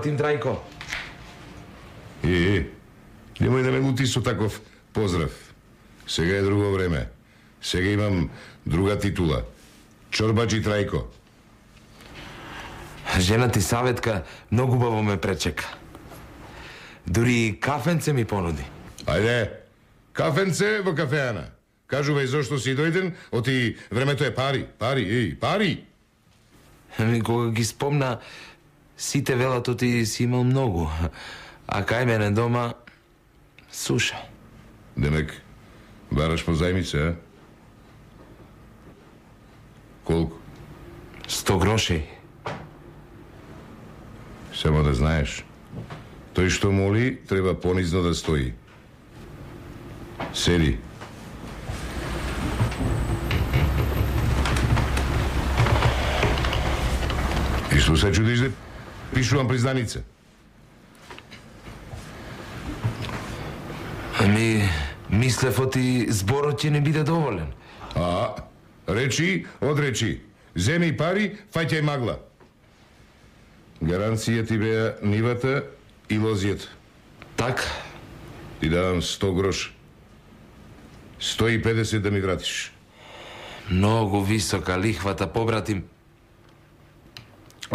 работим, Трајко. Немој да ме лути со таков поздрав. Сега е друго време. Сега имам друга титула. Чорбаджи Трајко. Жена ти Саветка многу убаво ме пречека. Дури кафенце ми понуди. Ајде, кафенце во кафеана. Кажувај зошто си дојден, оти времето е пари. Пари. Кога ги спомна, сите велат оти си имал многу. А кај мене дома, суша. Демек, бараш по зајмице, а? Колку? 100 гроши. Само да знаеш, тој што моли, треба понизно да стои. Седи. И што се чудиш да пишувам признаница? Мислев оти зборот ќе не биде доволен. Речи, одречи. Земи пари, фаќај магла. Гаранција ти беа нивата и лозијата. Така? Ти давам 100 грош. 150 да ми вратиш. Многу висока лихвата, побратим.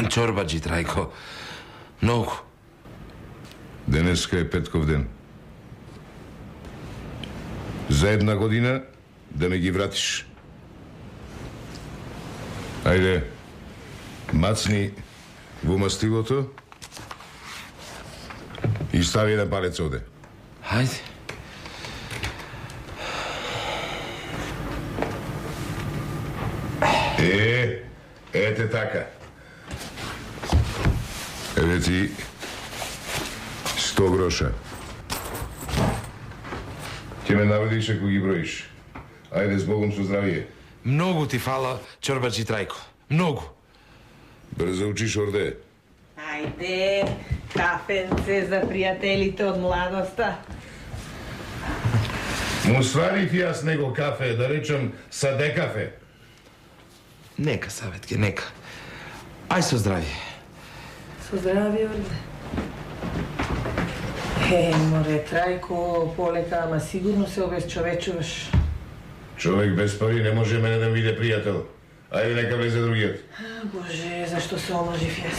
Чорбаджи, Трајко. Многу. Денеска е петков ден. За една година да ми ги вратиш. Ајде, мацни во мастилото и стави еден палец оде. Хајде. Ете така. Еве ти 100 гроша. Ќе ме наведиш ако ги броиш. Ајде, с Богом, со здравие. Многу ти фала, Чорбаджи Трајко. Многу. Брзо учиш, Орде. Ајде, кафенце за пријателите од младоста. Му сварив јас него кафе, да речам саде кафе. Нека, Саветке, нека. Ај со здравие. Со здравие, Орде. Море, Трајко, полека, ама сигурно се обезчовечуваш. Човек без пари не може мене да виде пријател. Ајде, нека влезе другиот. Боже, зашто се омажив јас?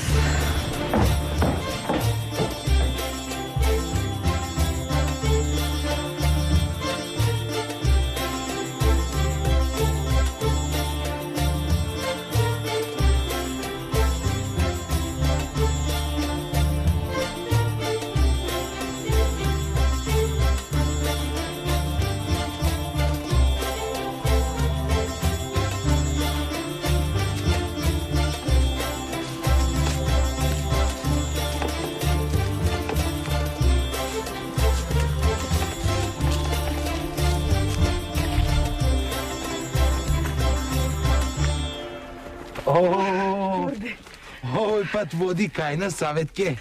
Овој пат води кај на, Саветке.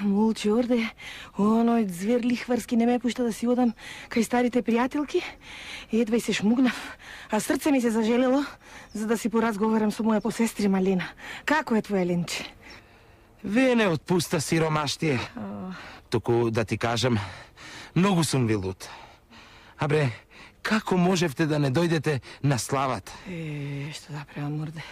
Молчи, Орде. Оној звер лихварски не ме пушта да си одам кај старите пријателки. Едва и се шмугнав, а срце ми се зажелело за да си поразговарам со моја посестрима Лена. Како е твоја Ленче? Ве не отпуста сиромаштие. Току да ти кажам, многу сум ви лут. Абре, како можевте да не дојдете на славата? Што да правам, Орде?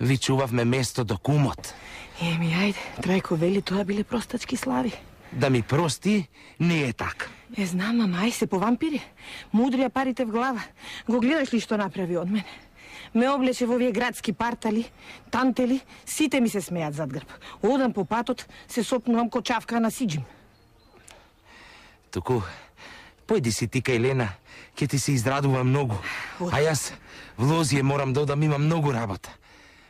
Ви чувавме место до кумот. Ајде, Трајко вели тоа биле простачки слави. Да ми прости, не е така. Знам, ама ај се по вампири. Мудрија парите в глава. Го гледаш ли што направи од мене? Ме облече во овие градски партали, тантели, сите ми се смеат зад грб. Одам по патот, се сопнувам ко чавка на сиџим. Туку, појди си ти кај Лена, ќе ти се израдува многу. А јас в Лозие морам да одам, имам многу работа.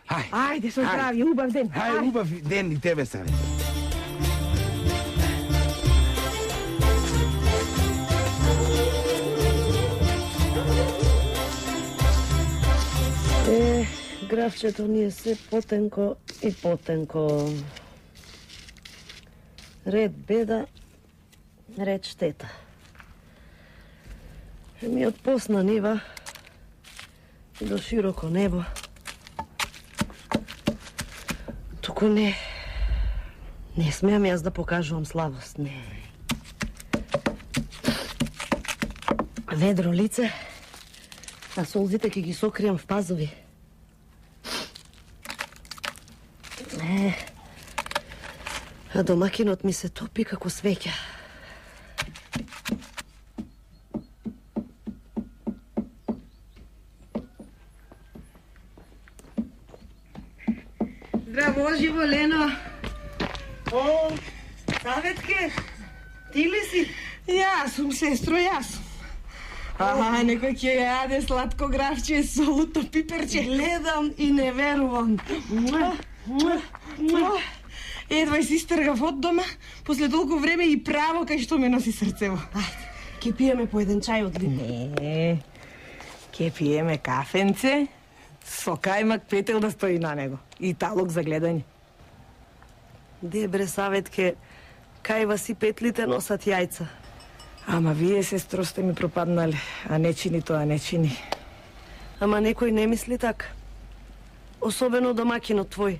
Ајде, со здравје, убав ден. Убав ден и тебе, Савет. Графчето ни е се потенко и потенко. Ред беда, ред штета. Ми од посна нива и до широко небо. Туку не, Не смеам јас да покажувам слабост, не. Ведро лице, а солзите ќе ги сокријам в пазови. А домакинот ми се топи како свеќа. Здраво, живо, Лено. О, Саветке, ти ли си? Јас сум, сестро, јас сум. Некој ќе јаде сладко гравче, солуто пиперче. Гледам и не верувам. Едва си истргав од дома, после толку време и право кај што ме носи срцево. Ајде, ќе пиеме по еден чај од ли? Не, ќе пиеме кафенце, со кајмак петел да стои на него и талок за гледање. Дебре, Саветке, кајва си петлите носат јајца. Ама вие, сестро, сте ми пропаднале, а не чини тоа, не чини. Ама некој не мисли така. Особено домакинот твој.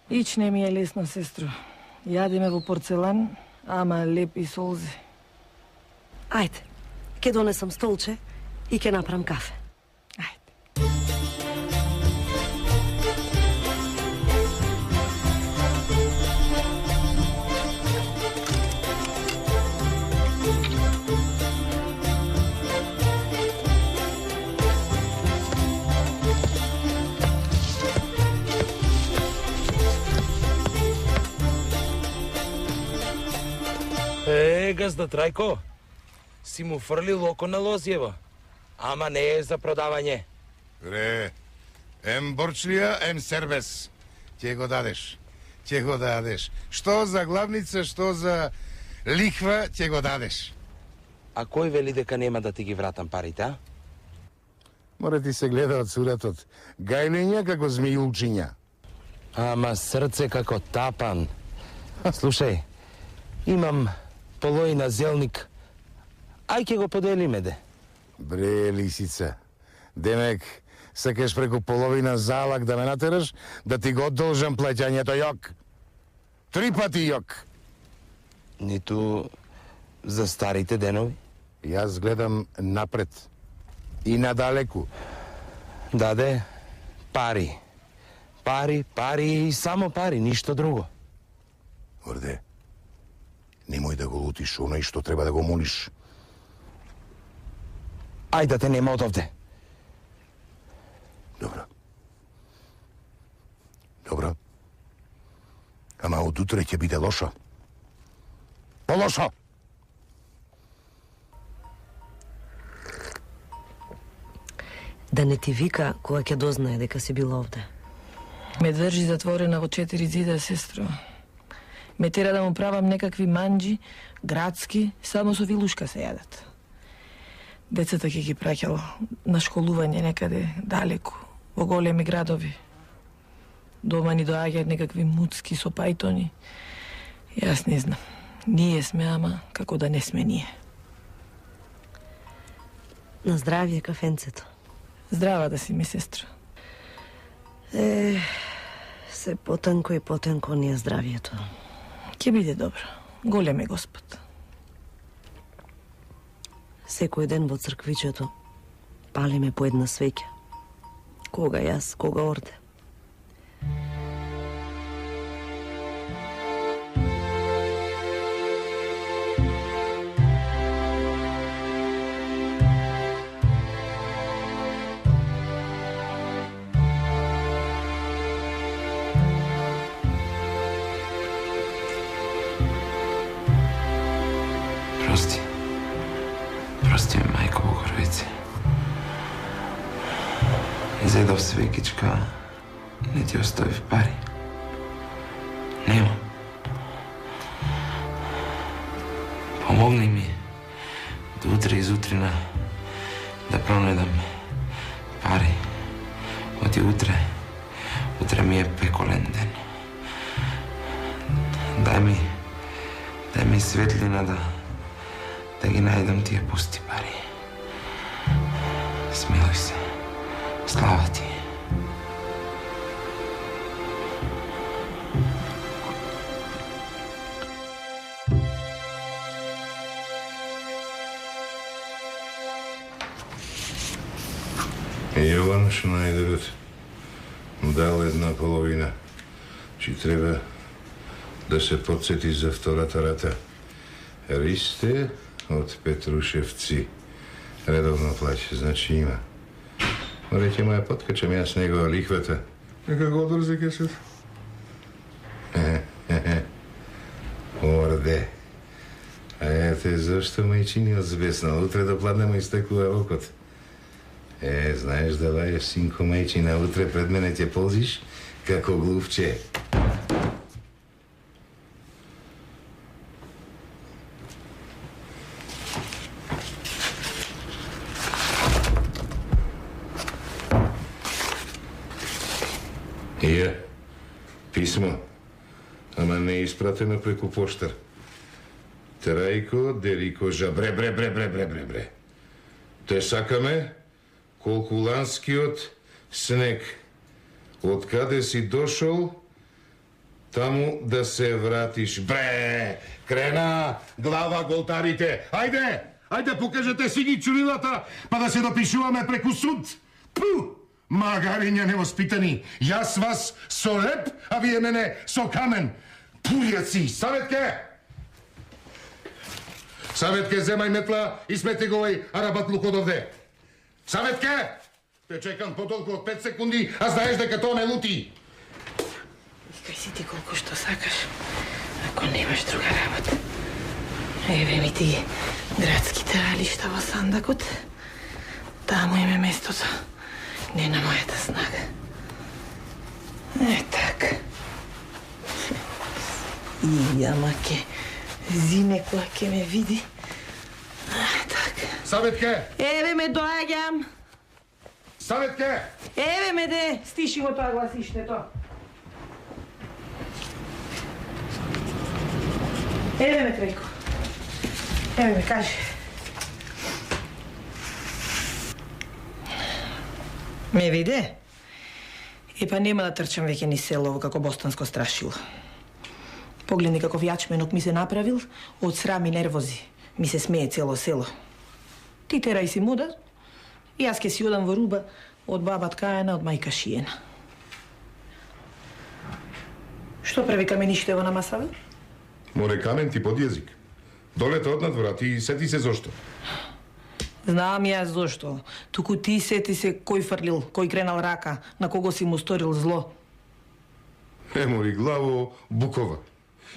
Ич не ми е лесно, сестро. Јадеме во порцелан, ама лепи солзи. Ајде, ќе донесам столче и ќе направам кафе. Ајде. Газда Трајко, си му фрлил око на лозјево, ама не е за продавање. Ре, ем борчлија, ем сербес. Ќе го дадеш. Ќе го дадеш. Што за главница, што за лихва, ќе го дадеш. А кој вели дека нема да ти ги вратам парите, а? Мора ти се гледа од суратот. Гајлења како змејулчиња. Ама срце како тапан. Слушај, имам полојна зелник. Ај ќе го поделиме, де. Бре, лисица. Демек, сакаш преку половина залак да ме натераш, да ти го одолжам плаќањето јок. 3 пати јок. Ниту за старите денови? Јас гледам напред. И надалеку. Даде, пари. Пари, пари и само пари, ништо друго. Орде, немој да го лутиш оној што треба да го молиш. Ајде да те нема од овде. Добро. Добро. Ама од утре ќе биде лошо. Полошо! Да не ти вика кога ќе дознае дека си била овде. Ме држи затворена во 4 зида, сестро. Ме тера да му правам некакви манџи, градски, само со вилушка се јадат. Децата ќе ги праќал на школување некаде далеку, во големи градови. Дома ни доаѓаат некакви муцки со пајтони. Јас не знам. Ние сме, ама како да не сме ние. На здравје кафенцето. Здрава да си ми, сестро. Се потенко и потенко ни е здравието. Ќе биде добро. Голем е Господ. Секој ден во црквичето палиме по една свеќа. Кога јас, кога Орде. Прости ме, мајко Богородице. Изедов свекичка, не ти оставив пари. Нема. Помогни ми до утре изутрина да пронедам пари. Оти утре ми е пеколен ден. Дај ми светлина да ги најдам тие пусти пари. Смилуј се. Слава ти. Јован Шнајдерот дал една половина, че треба да се подсети за втората рата. Ристе од Петрушевци. Редовно плаќа, значи има. Морете моја подкачам јас негова лихвата. Нека го одрзе кешет. Орде. А ете, зашто мајчини одзбеснал? Утре до пладне му истекува рокот. Знаеш да лајеш, синко мајчина, утре пред мене ќе ползиш како глувче. Писмо, ама не е испратено преку поштар. Трајко, Дерико, Жабре, бре. Те сакаме колкуланскиот снег. Од каде си дошол, таму да се вратиш. Бре! Крена, глава голтарите. Ајде, покажете си ги чурилата, па да се допишуваме преку суд. Пу! Магариња невоспитани, јас вас со леп, а вие мене со камен. Пујаци, Саветке, земај метла и смети го овој арабатлук од овде. Саветке! Те чекам потолку од 5 секунди, а знаеш дека тоа ме лути. Искај си ти колку што сакаш, ако немаш друга работа. Еве ми ти градските алишта во сандакот. Таму им е местото. Не на мојата снага. Така. И ама ке зине која ке ме види. Така. Саветке! Еве ме доаѓам. Саветке! Еве ме де, стиши го тоа гласиштето. Еве ме, Трајко. Еве ме, кажи. Ме виде? Епа нема да трчам веќе ни селово како бостанско страшило. Погледни каков јачменок ми се направил, од срам и нервози. Ми се смее цело село. Ти терај си муда, и јас ке си одам во Руба од баба Ткајана, од мајка Шиена. Што прави Камеништево на масава? Море камен ти под јазик. Долете од надвора, ти сети се зошто. Знам јас зошто. Туку ти сети се кој фрлил, кој кренал рака, на кого си му сторил зло. Мори главо, букова.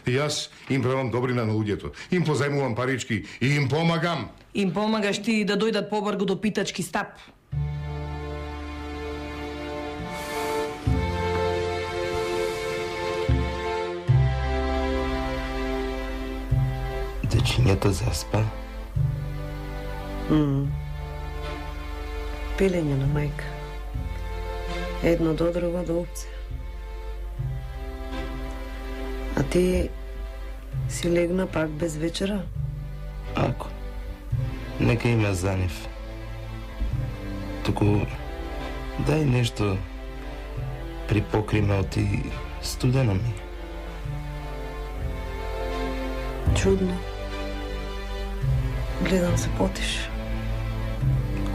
Јас им правам добрина на луѓето. Им позајмувам парички и им помагам. Им помагаш ти да дојдат побргу до питачки стап. Дечињето заспа. Пилење на мајка. Едно до друго до опце. А ти си легна пак без вечера? Ако. Нека има за нив. Туку дај нешто припокри ме оти студено ми. Чудно. Гледам се потиш.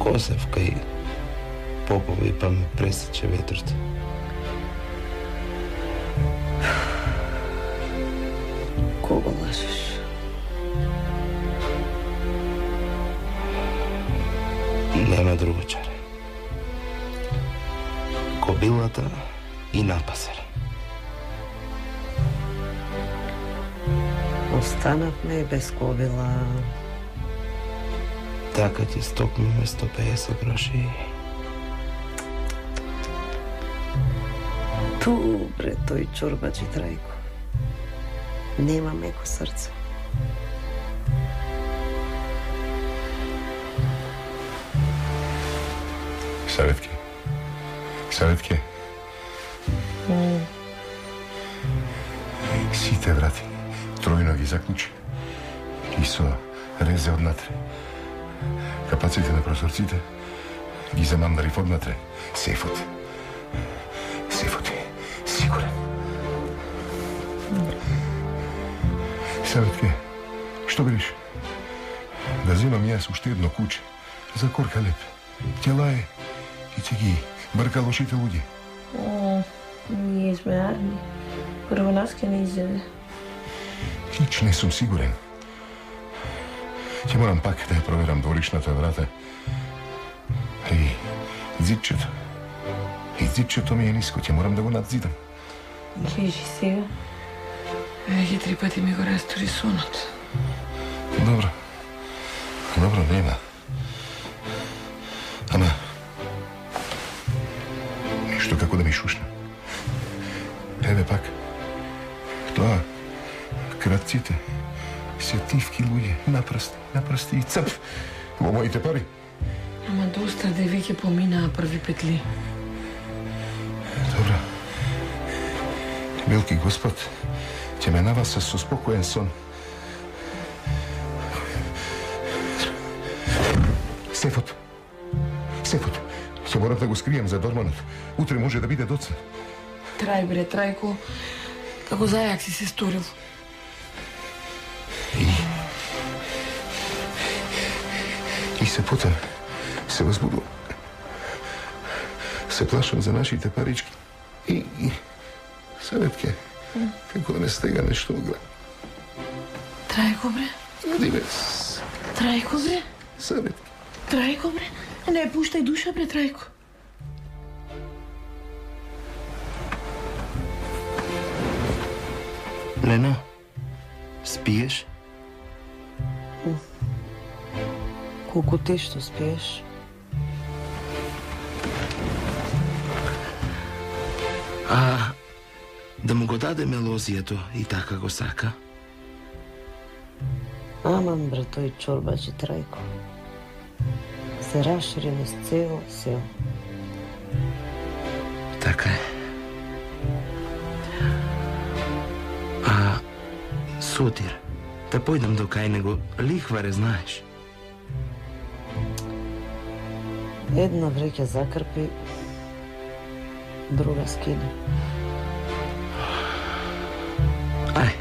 Косев кај попови па ме пресече ветрото. Кого лажеш? Нема друго чаре. Кобилата и напасар. Останавме без кобила. Така ти стокнеме 150 гроши. Добре, тој чорбачи Трајко. Нема меко срце. Саветке. Сите врати тројно ги заклучи. И со резе однатре. Капаците на прозорците ги замандари однатре. Сейфот е сигурен. Саветке, што бериш? Да земам јас уште едно куче за корка леп. Ќе лае И ти ги брка лошите луѓе. Ние сме арни. Прво нас ке не изеде. Хич не сум сигурен. Ќе морам пак да ја проверам дворишната врата. И зидчето. И зидчето ми е ниско, ќе морам да го надзидам. Лежи сега. Веќе 3 пати ми го растори сонот. Добро. Добро, нема. Ама... ништо како да ми шушна. Еве пак. Тоа. Крадците. Сетивки луѓе. Напрсти и црп. Во моите пари. Ама доста де веќе поминаа први петли. Добро. Велики Господ ќе ме наваса со спокоен сон. Сефот. Ќе морам да го скријам за дорманот. Утре може да биде доцна. Трај, бре, Трајко. Како зајак си се сторил. И се потам, се возбудувам. Се плашам за нашите парички. И Саветке, како да не стега нешто во глава. Трајко, бре. Ади бе. Трајко, бре. Саветке. Трајко, бре. Не пуштај душа, бре, Трајко. Лено, спиеш? Колку ти што спиеш? Да му го дадеме лозијето и така го сака? Аман, бре, тој чорбаџи Трајко. Се расшири низ цело село. Така е. Сотир, да појдам до кај него, лихваре знаеш. Една вреќа закрпи, друга скида. Ај,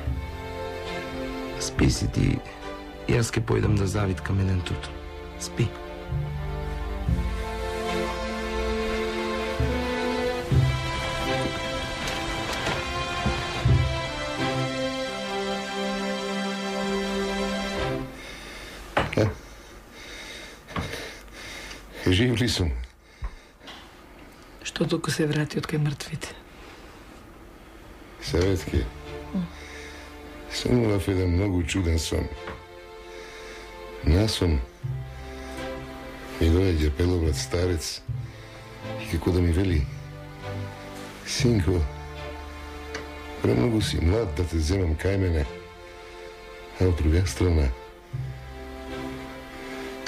спи си ти, јас ке појдам да завиткам еден тутун. Спи. Жив ли сум? Што толку се врати од кај мртвите? Саветке, сонував еден многу чуден сон. На сон ми доаѓа пеловрат старец и како да ми вели: синко, премногу си млад да те земам кај мене, а од друга страна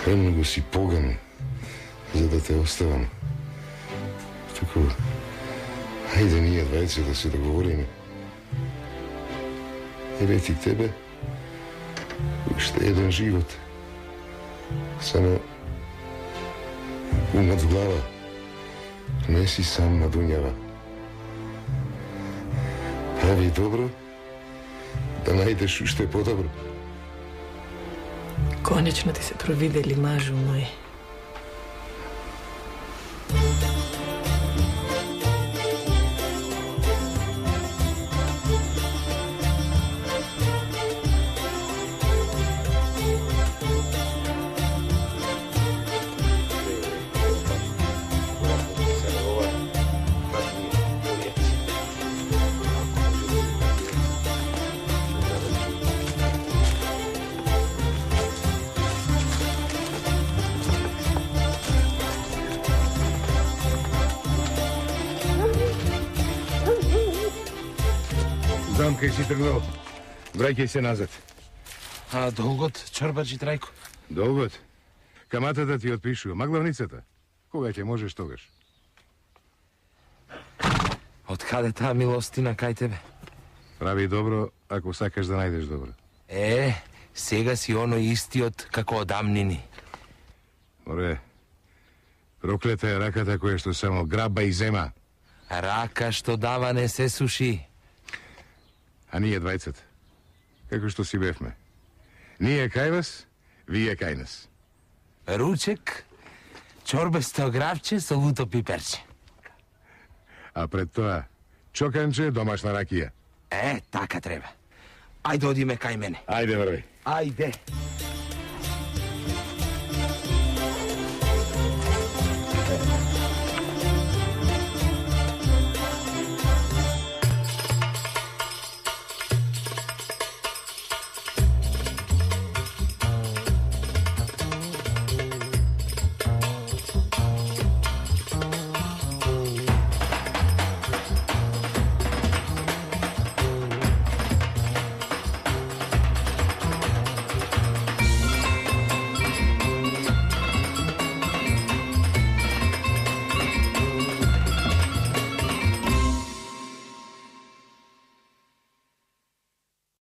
премногу си поган за да те оставам. Тако, ајде ние двајца да се договориме. Еве ти тебе уште еден живот. Само ум над глава. Не си сам на дуњава. Прави добро, да најдеш уште подобро. Конечно ти се провидели, мажу мој. Знам кај си тргнал. Враќај се назад. А долгот, чорбаџи Трајко? Долгот? Каматата ти отпишува. Маглавницата? Кога ќе можеш тогаш? Од каде таа милостина кај тебе? Прави добро, ако сакаш да најдеш добро. Сега си оној истиот како одамнини. Море, проклета е раката која што само граба и зема. Рака што дава не се суши. А ние двајцата, како што си бевме. Ние кај вас, вие кај нас. Ручек, чорбесто гравче со луто пиперче. А пред тоа, чоканче, домашна ракија. Така треба. Ајде одиме кај мене. Ајде, врви. Ајде.